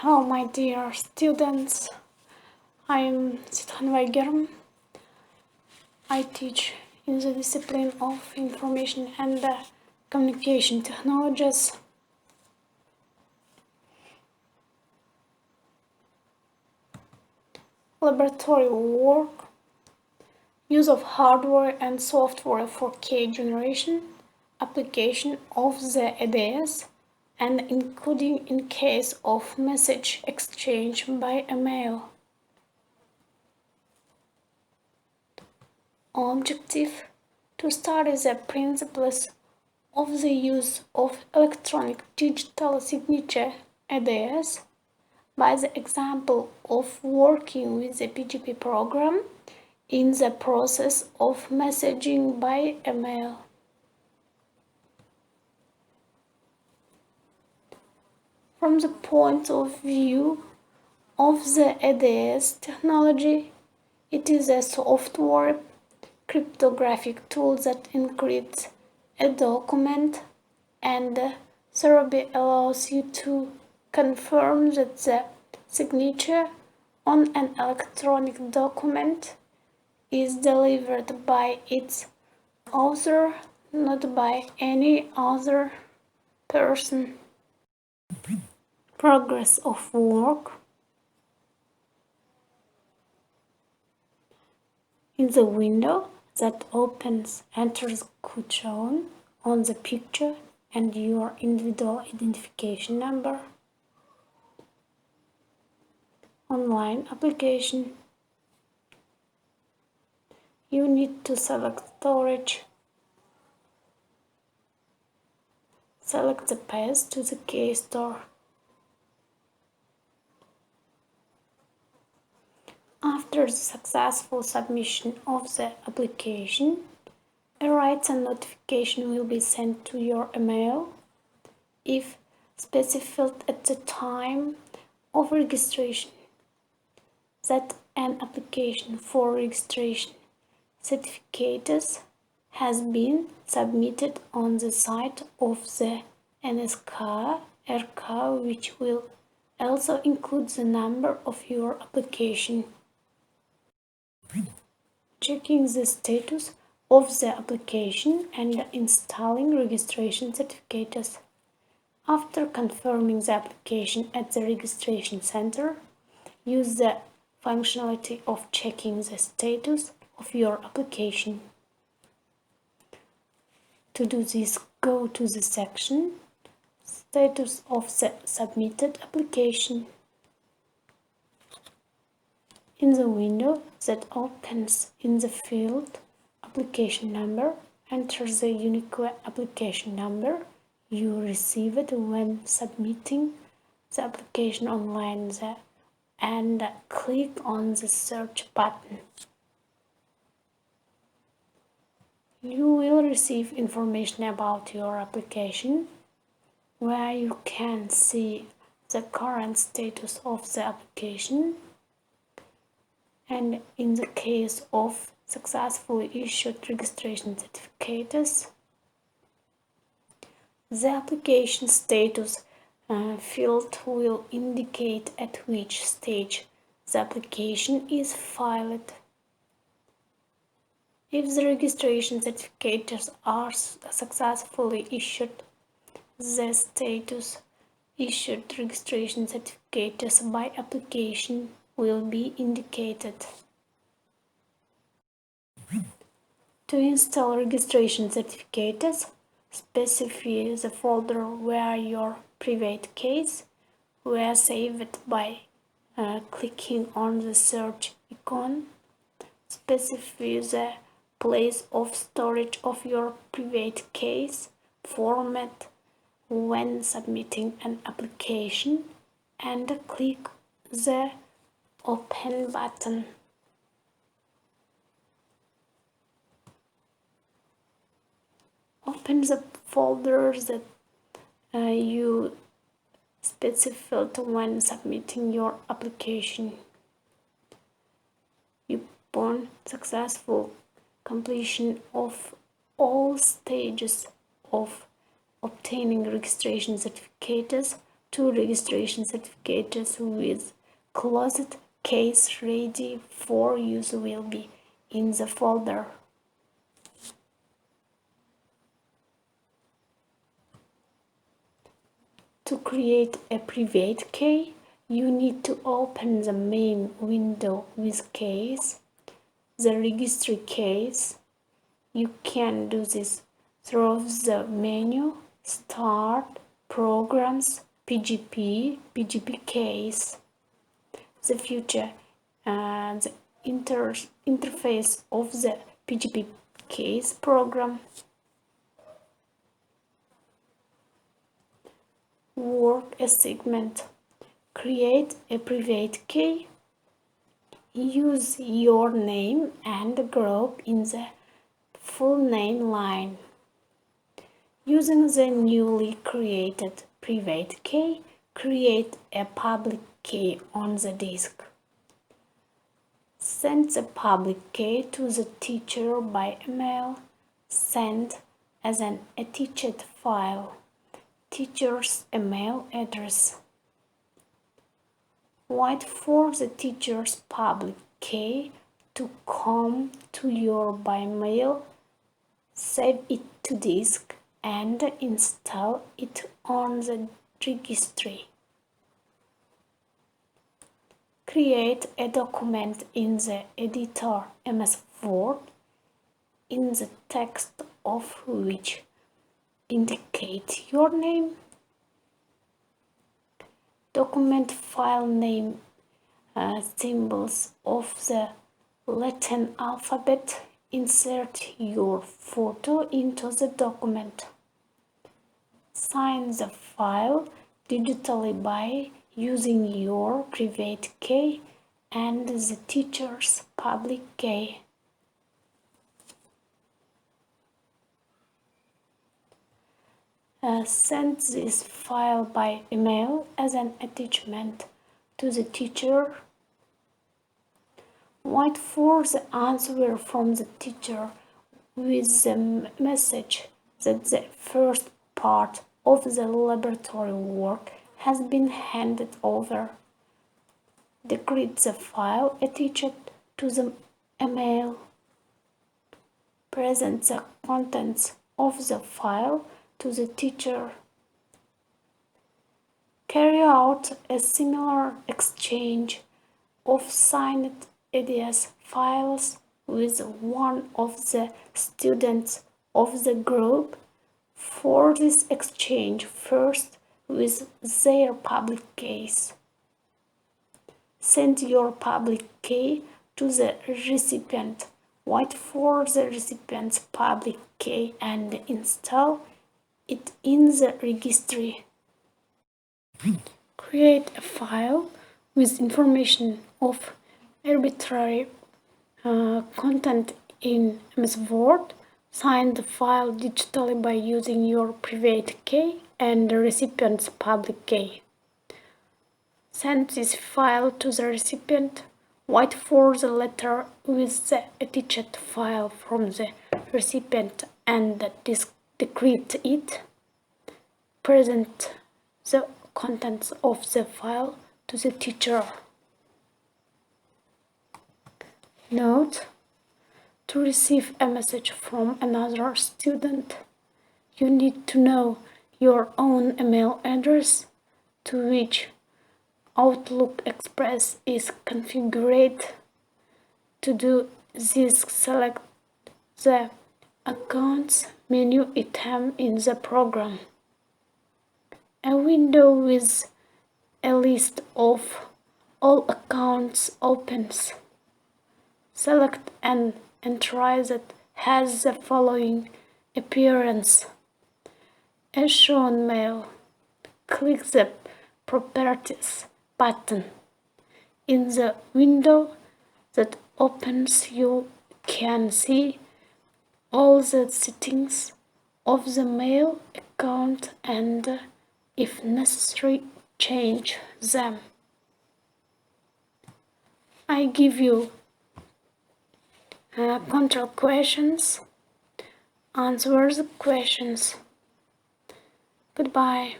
Hello, my dear students. I am М.Әуезов. I teach in the discipline of information and communication technologies. Laboratory work, use of hardware and software for key generation, application of the ideas, and including in case of message exchange by email. Objective: to study the principles of the use of electronic digital signature ideas by the example of working with the PGP program in the process of messaging by email. From the point of view of the ADS technology, it is a software cryptographic tool that encrypts a document and thereby allows you to confirm that the signature on an electronic document is delivered by its author, not by any other person. Progress of work. In the window that opens, enter the code shown on the picture and your individual identification number. Online application. You need to select storage. Select the path to the key store. After the successful submission of the application, a rights and notification will be sent to your email if specified at the time of registration that an application for registration certificates has been submitted on the site of the NSK RK, which will also include the number of your application. Checking the status of the application and installing registration certificates. After confirming the application at the registration center, use the functionality of checking the status of your application. To do this, go to the section Status of the submitted application. In the window that opens, in the field Application Number, enter the unique application number you received when submitting the application online and click on the search button. You will receive information about your application, where you can see the current status of the application, and in the case of successfully issued registration certificates, the application status field will indicate at which stage the application is filed. If the registration certificates are successfully issued, the status issued registration certificates by application will be indicated. To install registration certificates, specify the folder where your private keys were saved by clicking on the search icon. Specify the place of storage of your private keys format when submitting an application and click the Open button. Open the folder that you specified when submitting your application. Upon successful completion of all stages of obtaining registration certificates, 2 registration certificates with closed case ready for use will be in the folder. To create a private key, you need to open the main window with case, the registry case. You can do this through the menu Start, Programs, PGP case. The future and the interface of the PGP case program. Work assignment. Create a private key. Use your name and group in the full name line. Using the newly created private key, create a public key on the disk. Send the public key to the teacher by email. Send as an attached file. Teacher's email address. Wait for the teacher's public key to come to you by mail. Save it to disk and install it on the registry. Create a document in the editor MS Word in the text of which indicate your name. Document file name symbols of the Latin alphabet. Insert your photo into the document. Sign the file digitally by using your private key and the teacher's public key. Send this file by email as an attachment to the teacher. Wait for the answer from the teacher with the message that the first part of the laboratory work has been handed over. Decrypt the file attached to the email. Present the contents of the file to the teacher. Carry out a similar exchange of signed ideas files with one of the students of the group. For this exchange first with their public keys. Send your public key to the recipient. Wait for the recipient's public key and install it in the registry. Create a file with information of arbitrary content in MS Word. Sign the file digitally by using your private key and the recipient's public key. Send this file to the recipient. Wait for the letter with the attached file from the recipient and decrypt it. Present the contents of the file to the teacher. Note: to receive a message from another student, you need to know your own email address to which Outlook Express is configured. To do this, select the Accounts menu item in the program. A window with a list of all accounts opens. Select an entry that has the following appearance. As shown mail. Click the Properties button. In the window that opens, you can see all the settings of the mail account and, if necessary, change them. I give you control questions. Answer the questions. Goodbye.